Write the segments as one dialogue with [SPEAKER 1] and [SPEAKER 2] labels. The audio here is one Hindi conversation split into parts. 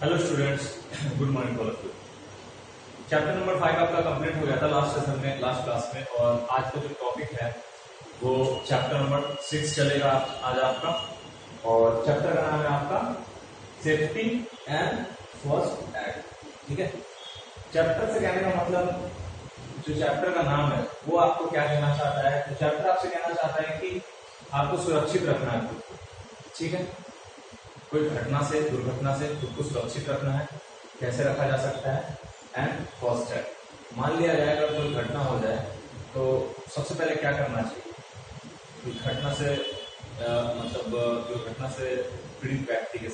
[SPEAKER 1] Hello students, good morning all of you. Chapter number 5 आपका कंप्लीट हो गया था लास्ट सेशन में, लास्ट क्लास में। और आज का जो टॉपिक है वो चैप्टर नंबर 6 चलेगा आज आपका। और चैप्टर का नाम है आपका सेफ्टी एंड फर्स्ट एड। ठीक है, चैप्टर से कहने का मतलब, जो चैप्टर का नाम है वो आपको क्या कहना चाहता है? तो चैप्टर आपसे कहना चाहता है कि आपको सुरक्षित रखना है खुद को। ठीक है, कोई घटना से, दुर्घटना से खुद को सुरक्षित रखना है। कैसे रखा जा सकता है? And first aid. मान लिया जाए अगर कोई घटना हो जाए तो सबसे पहले क्या करना चाहिए? घटना से मतलब दुर्घटना से पीड़ित व्यक्ति के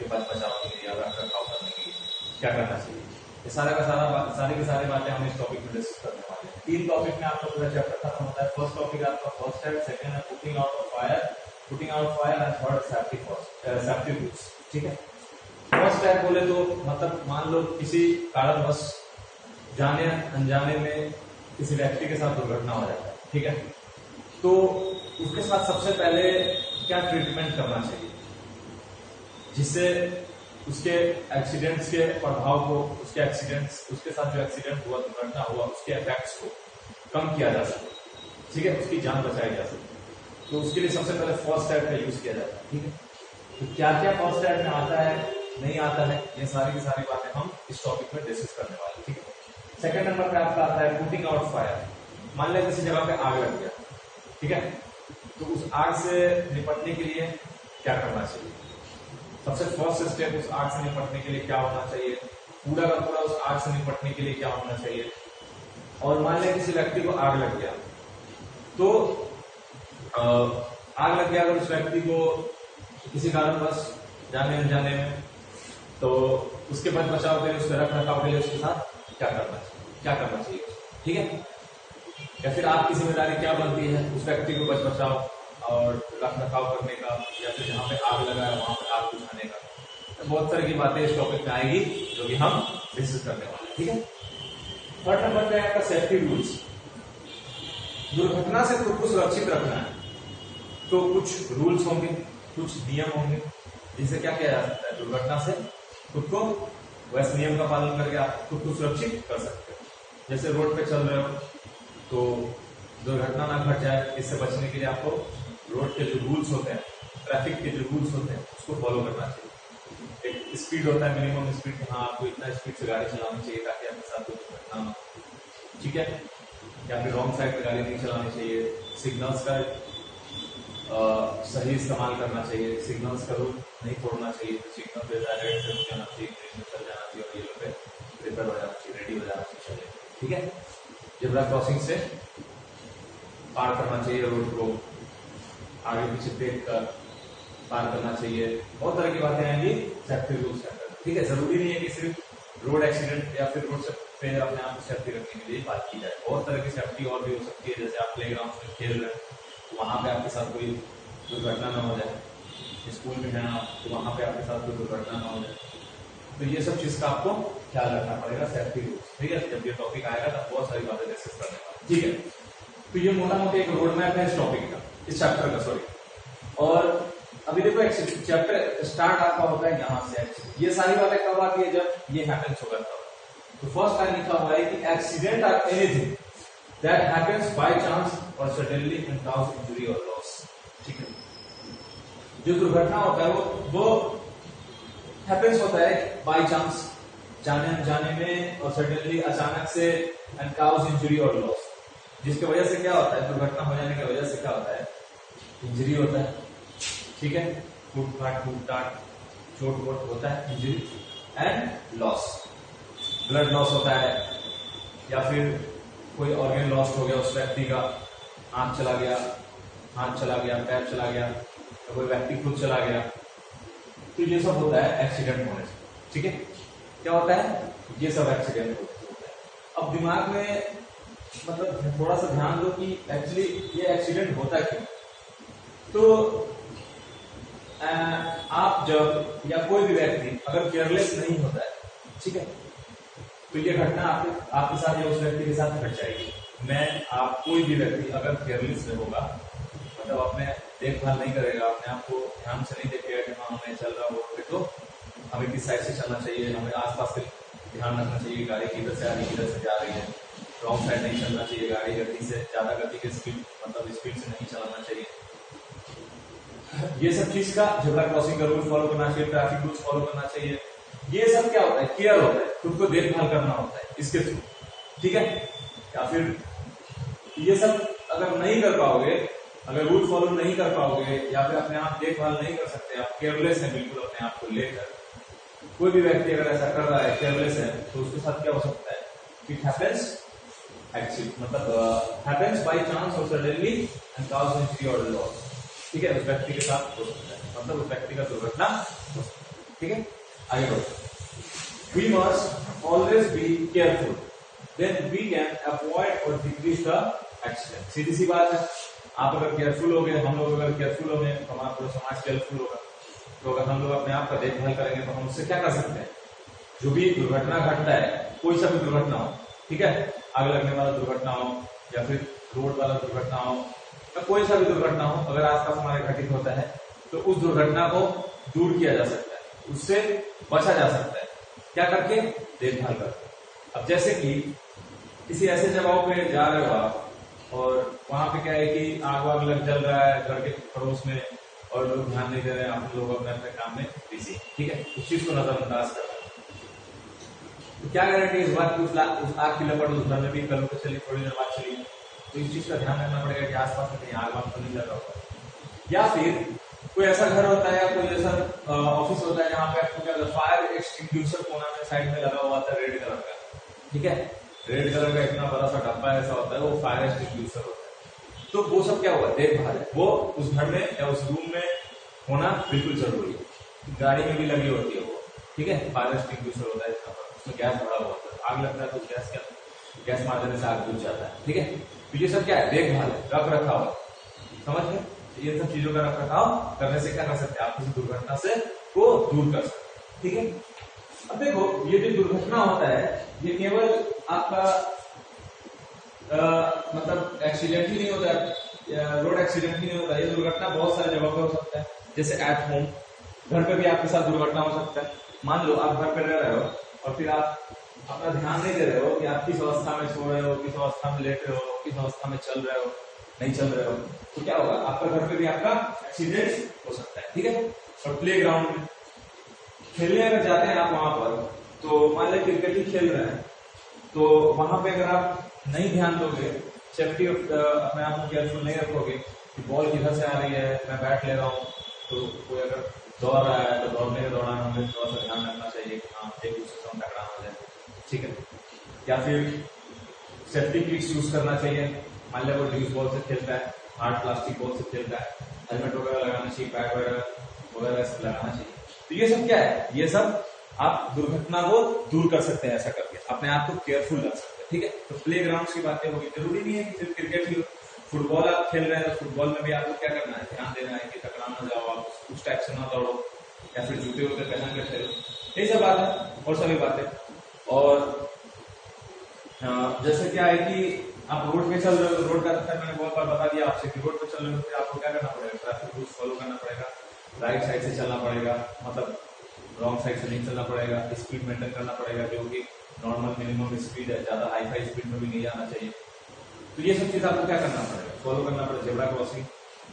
[SPEAKER 1] पास बचाव के लिए या रख रखाव करने के लिए क्या करना चाहिए? ये सारी की सारी बातें हम इस टॉपिक में डिस्कस करने वाले हैं। 3 टॉपिक में आपका पूरा चैप्टर खत्म होता है। फर्स्ट टॉपिक आपका फर्स्ट एड, सेकंड है putting out fire and third safety rules. ठीक है, फर्स्ट एड बोले तो मतलब मान लो किसी कारणवश जाने अनजाने में किसी व्यक्ति के साथ दुर्घटना हो जाता है। ठीक है, तो उसके साथ सबसे पहले क्या ट्रीटमेंट करना चाहिए जिससे उसके एक्सीडेंट्स के प्रभाव को, उसके साथ जो एक्सीडेंट हुआ, दुर्घटना हुआ, उसके इफेक्ट्स को कम किया जा सके। ठीक है, उसकी जान बचाई जा सके। तो उसके लिए सबसे पहले फर्स्ट एड का यूज किया जाता है। ठीक है, तो क्या क्या फर्स्ट एड में आता है, नहीं आता है, ये सारी की सारी बातें हम इस टॉपिक में डिस्कस करने वाले हैं। ठीक है, सेकंड नंबर पे आपका आता है पुटिंग आउट फायर। मान लिया किसी जगह पे आग लग गया, ठीक है, तो उस आग से निपटने के लिए क्या करना चाहिए? सबसे फर्स्ट स्टेप उस आग से निपटने के लिए क्या होना चाहिए? पूरा का पूरा उस आग से निपटने के लिए क्या होना चाहिए? और मान लिया किसी व्यक्ति को आग लग गया, तो आग लग गया अगर उस व्यक्ति को किसी कारणवश जाने अनजाने में, तो उसके बाद बचाव के लिए, उसके रख रखाव के लिए उसके साथ क्या करना चाहिए? ठीक है, या फिर आपकी जिम्मेदारी क्या बनती है उस व्यक्ति को बचाव और रख रखाव करने का, या फिर जहां पे आग लगा है वहां पे आग बुझाने का। तो बहुत तरह की बातें इस टॉपिक में आएगी जो कि हम डिस्कस करने वाले हैं। ठीक है, थर्ड नंबर पे आपका सेफ्टी रूल्स। दुर्घटना से खुद को सुरक्षित रखना है तो कुछ रूल्स होंगे, कुछ नियम होंगे जिससे क्या किया जा सकता है? दुर्घटना से खुद को वैसे नियम का पालन करके आप खुद को सुरक्षित कर सकते हो। जैसे रोड पे चल रहे हो तो दुर्घटना ना घट जाए, इससे बचने के लिए आपको रोड के जो रूल्स होते हैं, ट्रैफिक के जो रूल्स होते हैं, उसको फॉलो करना चाहिए। एक स्पीड होता है, मिनिमम स्पीड, हाँ आपको इतना स्पीड से गाड़ी चलानी चाहिए ताकि आपके साथ कोई दुर्घटना ना। ठीक है, या फिर रॉन्ग साइड पे गाड़ी नहीं चलानी चाहिए। सिग्नल्स का सही इस्तेमाल करना चाहिए, सिग्नल्स का रूल नहीं तोड़ना चाहिए। तो सिग्नल पे रेड पे हो जाना चाहिए, ग्रीन पे चल जाना चाहिए और येलो पे प्रिपेयर हो जाना चाहिए, रेडी हो जाना चाहिए। ठीक है, जेब्रा क्रॉसिंग से पार करना चाहिए रोड को, आगे पीछे देख कर पार करना चाहिए। बहुत तरह की बातें आएंगी सेफ्टी रूल्स के अंदर। ठीक है, जरूरी नहीं है कि सिर्फ रोड एक्सीडेंट या फिर रोड से पे अपने आप को सेफ्टी रखने के लिए बात की जाए। बहुत तरह की सेफ्टी और भी हो सकती है। जैसे आप प्ले ग्राउंड में खेल रहे हैं तो वहां पे आपके साथ कोई दुर्घटना ना हो जाए, स्कूल में है आप तो वहां पे आपके साथ कोई दुर्घटना ना हो जाए। तो ये सब चीज का आपको ख्याल रखना पड़ेगा, सेफ्टी रूल्स। ठीक है, जब ये टॉपिक आएगा तो बहुत सारी बातें डिस्कस करने वाले। ठीक है, तो ये मोटा मोटा एक रोड मैप है इस टॉपिक का, इस चैप्टर का, सॉरी। और अभी देखो चैप्टर स्टार्ट आपका होता है यहाँ से। ये सारी बातें कब आती है? जब ये हैपेंस होगा तब। तो फर्स्ट लाइन लिखा हुआ है कि accident or anything that happens by chance और सडनली एंड काउज इंजरी और लॉस। ठीक है, जो दुर्घटना होता है वो हैपेंस होता है बाय चांस, जाने अनजाने में, और सडनली अचानक से, एंड काउज इंजरी और लॉस, जिसकी वजह से क्या होता है? दुर्घटना हो जाने की वजह से क्या होता है? इंजरी होता है। ठीक है, टूट टाट चोट वोट होता है, injury, and loss, blood loss होता है, या फिर कोई ऑर्गन लॉस्ट हो गया उस व्यक्ति का, आंख चला गया, हाथ चला गया, पैर चला गया, तो कोई व्यक्ति खुद चला गया। तो ये सब होता है एक्सीडेंट होने से। ठीक है, क्या होता है? ये सब एक्सीडेंट होता है। अब दिमाग में मतलब थोड़ा सा ध्यान दो कि एक्चुअली ये एक्सीडेंट होता है क्यों। तो आप जब, या कोई भी व्यक्ति अगर केयरलेस नहीं होता है, ठीक है, तो ये घटना आपके साथ या उस व्यक्ति के साथ घट जाएगी। कोई भी व्यक्ति अगर केयरलेस होगा, मतलब अपने देखभाल नहीं करेगा, अपने आप को ध्यान से नहीं देखेगा कि हाँ मैं चल रहा हूँ रोड पे, तो हमें किस साइड से चलना चाहिए, हमें आसपास से ध्यान रखना चाहिए, गाड़ी किधर से आ रही है, किधर से जा रही है, रॉन्ग साइड नहीं चलना चाहिए, गाड़ी गति से ज्यादा गति के स्पीड मतलब स्पीड से नहीं चलाना चाहिए। ये सब चीज का जेब्रा क्रॉसिंग का रूल फॉलो करना चाहिए, ट्रैफिक रूल्स फॉलो करना चाहिए। ये सब क्या होता है, केयर होता है, खुद को देखभाल करना होता है इसके थ्रू, ठीक है। या फिर ये सब अगर नहीं कर पाओगे, अगर रूल फॉलो नहीं कर पाओगे या फिर अपने आप देखभाल नहीं कर सकते, आप केयरलेस हैं बिल्कुल अपने आप को लेकर, कोई भी व्यक्ति अगर ऐसा कर रहा है, केयरलेस है, तो उसके साथ क्या हो सकता है, इट हैपेंस एक्चुअली मतलब हैपेंस बाय चांस और सडनली एंड कॉज इंजरी और लॉस, ठीक है, उस व्यक्ति के साथ हो सकता है, मतलब उस व्यक्ति का दुर्घटना हो सकता है, ठीक है। आगे बढ़ो, we must always be careful, then we can avoid or decrease the accident। सीधी सी बात है, आप अगर केयरफुल हो गए, हम लोग अगर केयरफुल हो गए, तो हमारा पूरा समाज केयरफुल होगा। तो अगर हम लोग अपने आप का देखभाल करेंगे तो हम उससे क्या कर सकते हैं, जो भी दुर्घटना घटता है, कोई सा भी दुर्घटना हो, ठीक है, आग लगने वाला दुर्घटना हो या फिर रोड वाला दुर्घटना हो या कोई सा भी दुर्घटना हो, अगर आसपास हमारे घटित होता है तो उस दुर्घटना को दूर किया जा सकता है, उससे बचा जा सकता है, क्या करके, देखभाल करके। अब जैसे कि किसी ऐसे जगहों पे जा रहे हो आप और वहां पे क्या है कि आग वाग लग जल रहा है घर के पड़ोस में और लोग ध्यान नहीं दे रहे हैं, आप लोग अपने अपने काम में बिजी, ठीक है, उस चीज को नजरअंदाज कर रहे हैं, तो क्या गारंटी इस बात की उस आग की लपट उस घर में भी कल को चली, थोड़ी देर बाद चली, तो इस चीज का ध्यान रखना पड़ेगा कि आसपास में कहीं आग वाग तो नहीं लगा होगा। या फिर कोई ऐसा घर होता है या कोई ऐसा ऑफिस होता है जहाँ पे आपको क्या फायर एक्सटिंग्विशर कोना में साइड में लगा हुआ था रेड कलर का, ठीक है, रेड कलर का इतना बड़ा सा डब्बा ऐसा होता है, वो फायर एक्सटिंग्विशर होता है। तो वो सब क्या हुआ, देखभाल है, वो उस घर में या उस रूम में होना बिल्कुल जरूरी है। गाड़ी में भी लगी होती है वो, ठीक है, फायर एक्सटिंग्विशर होता है इतना बड़ा, उसमें गैस भरा हुआ होता है, आग लगता है तो गैस मार देने से आग बुझ जाता है, ठीक है। तो ये सब क्या है, देखभाल है, रख रखाव, समझ गए। ये सब चीजों का रख रखाव करने से क्या कर सकते हैं, आप किसी दुर्घटना से को दूर कर सकते हैं, ठीक है। अब देखो, ये जो दुर्घटना होता है ये केवल आपका मतलब एक्सीडेंट ही नहीं होता है, रोड एक्सीडेंट ही नहीं होता है, ये दुर्घटना बहुत सारे जगह पे हो सकता है। जैसे एट होम, घर पे भी आपके साथ दुर्घटना हो सकता है। मान लो आप घर पे रह रहे हो और फिर आप अपना ध्यान नहीं दे रहे हो कि आप किस अवस्था में सो रहे हो, किस अवस्था में लेट रहे हो, किस अवस्था में चल रहे हो, नहीं चल रहे हो, तो क्या होगा, आपका घर पे भी आपका एक्सीडेंट हो सकता है, ठीक है। और प्ले ग्राउंड में खेलने अगर जाते हैं आप वहां पर, तो मान लो क्रिकेट ही खेल रहे हैं, तो वहां पे अगर आप नहीं ध्यान दोगे, सेफ्टी अपने आप को केयरफुल नहीं रखोगे कि बॉल किधर से आ रही है, मैं बैट ले रहा हूँ, तो कोई अगर दौड़ रहा है तो दौड़ने के दौरान हमें थोड़ा सा ध्यान रखना चाहिए कि हाँ एक दूसरे से टकरा ना जाए, ठीक है। या फिर सेफ्टी किट्स यूज करना चाहिए, मान लो ड्यूस बॉल से खेलता है, हार्ड प्लास्टिक बॉल से खेलता है, हेलमेट वगैरह लगाना चाहिए, पैड वगैरह सब लगाना चाहिए। तो ये सब क्या है, ये सब आप दुर्घटना को दूर कर सकते हैं, ऐसा करके अपने आप को केयरफुल रख सकते हैं, ठीक है। तो प्ले ग्राउंड की बातें होगी, जरूरी नहीं है कि सिर्फ क्रिकेट ही, फुटबॉल आप खेल रहे हैं तो फुटबॉल में भी आपको क्या करना है, ध्यान देना है कि टकरा ना जाओ, आप उस टाइप से ना दौड़ो, या फिर जूते वूते पहन के खेलो, यही सब बात है और सभी बातें। और जैसे क्या है कि आप रोड पे चल रहे हो, रोड का मैंने बहुत बार बता दिया आपसे कि रोड पे चल रहे हो तो आपको क्या करना पड़ेगा, ट्रैफिक रूल्स फॉलो करना पड़ेगा, राइट साइड से चलना पड़ेगा, मतलब रॉन्ग साइड से नहीं चलना पड़ेगा, स्पीड मेंटेन करना पड़ेगा जो कि नॉर्मल मिनिमम स्पीड है, ज्यादा हाई फाई स्पीड में भी नहीं जाना चाहिए। तो ये सब चीज आपको क्या करना पड़ेगा, फॉलो करना पड़ेगा। जेब्रा क्रॉसिंग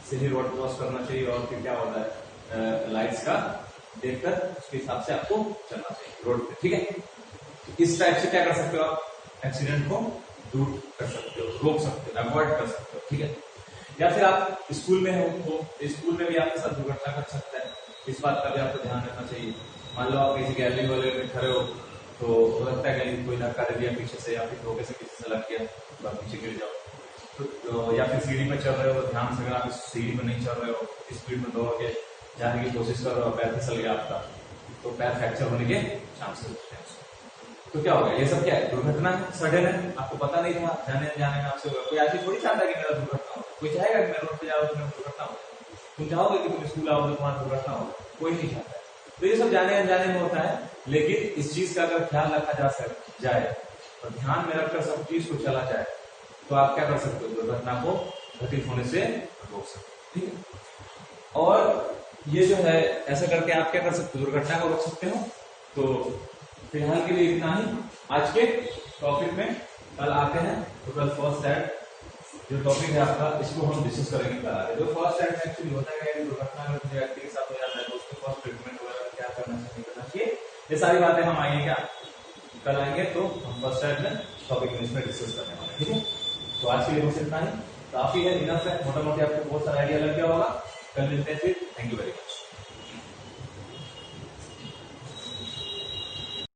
[SPEAKER 1] से ही रोड क्रॉस करना चाहिए, और फिर क्या होता है लाइट्स का देखकर उसके हिसाब से आपको चलना चाहिए रोड पे, ठीक है। इस टाइप से क्या कर सकते हो आप, एक्सीडेंट को दूर कर सकते हो, रोक सकते हो, अवॉइड कर सकते हो, ठीक है। या फिर आप स्कूल में हो तो स्कूल में भी आपके साथ दुर्घटना घट सकता है, इस बात का भी आपको ध्यान रखना चाहिए। मान लो आप किसी गैलरी वाले में खड़े हो तो हो सकता है कहीं कोई धक्का दे दिया पीछे से, या फिर धोखे से किसी से लग गया तो आप पीछे गिर जाओ, तो या फिर सीढ़ी में चल रहे हो, ध्यान से अगर आप इस सीढ़ी में नहीं चल रहे हो, स्पीड में दौड़ के जाने की कोशिश कर रहे हो, पैर फिसल गया आपका, तो पैर फ्रैक्चर होने के चांसेस होते हैं। तो क्या होगा, ये सब क्या है, दुर्घटना है, सडन है, आपको पता नहीं था, जाने जाने में आपसे होगा। कोई ऐसी थोड़ी चाहता है कि मेरा दुर्घटना हो, कोई चाहेगा कि मैं रोड पे जाऊँ तो मेरा दुर्घटना हो, तुम चाहोगे कि तुम स्कूल आओ तो तुम्हारा दुर्घटना हो, कोई नहीं चाहता है। तो ये सब जाने अनजाने में होता है, लेकिन इस चीज का अगर ख्याल रखा जाए और ध्यान में रखकर सब चीज को चला जाए तो आप क्या कर सकते हो, दुर्घटना को घटित होने से रोक सकते हो, ठीक है। और ये जो है ऐसा करके आप क्या कर सकते हो, दुर्घटना को रोक सकते हो। तो फिलहाल के लिए इतना ही आज के टॉपिक में। कल आते हैं तो कल फर्स्ट एड जो टॉपिक है आपका, इसको हम डिस्कस करेंगे कल आगे। जो फर्स्ट एड में एक्चुअली होता है कि दुर्घटना में किसी व्यक्ति के साथ हो जाता है तो उसको फर्स्ट ट्रीटमेंट वगैरह क्या करना चाहिए, करना चाहिए, ये सारी बातें हम आएंगे क्या कल आएंगे तो हम फर्स्ट एड में टॉपिक में इसमें डिस्कस करने वाले हैं। ठीक है, तो आज के लिए बस इतना ही काफी है, इनफ है, मोटा मोटी आपको बहुत सारा आइडिया लग गया होगा। कल मिलते हैं फिर, थैंक यू वेरी मच।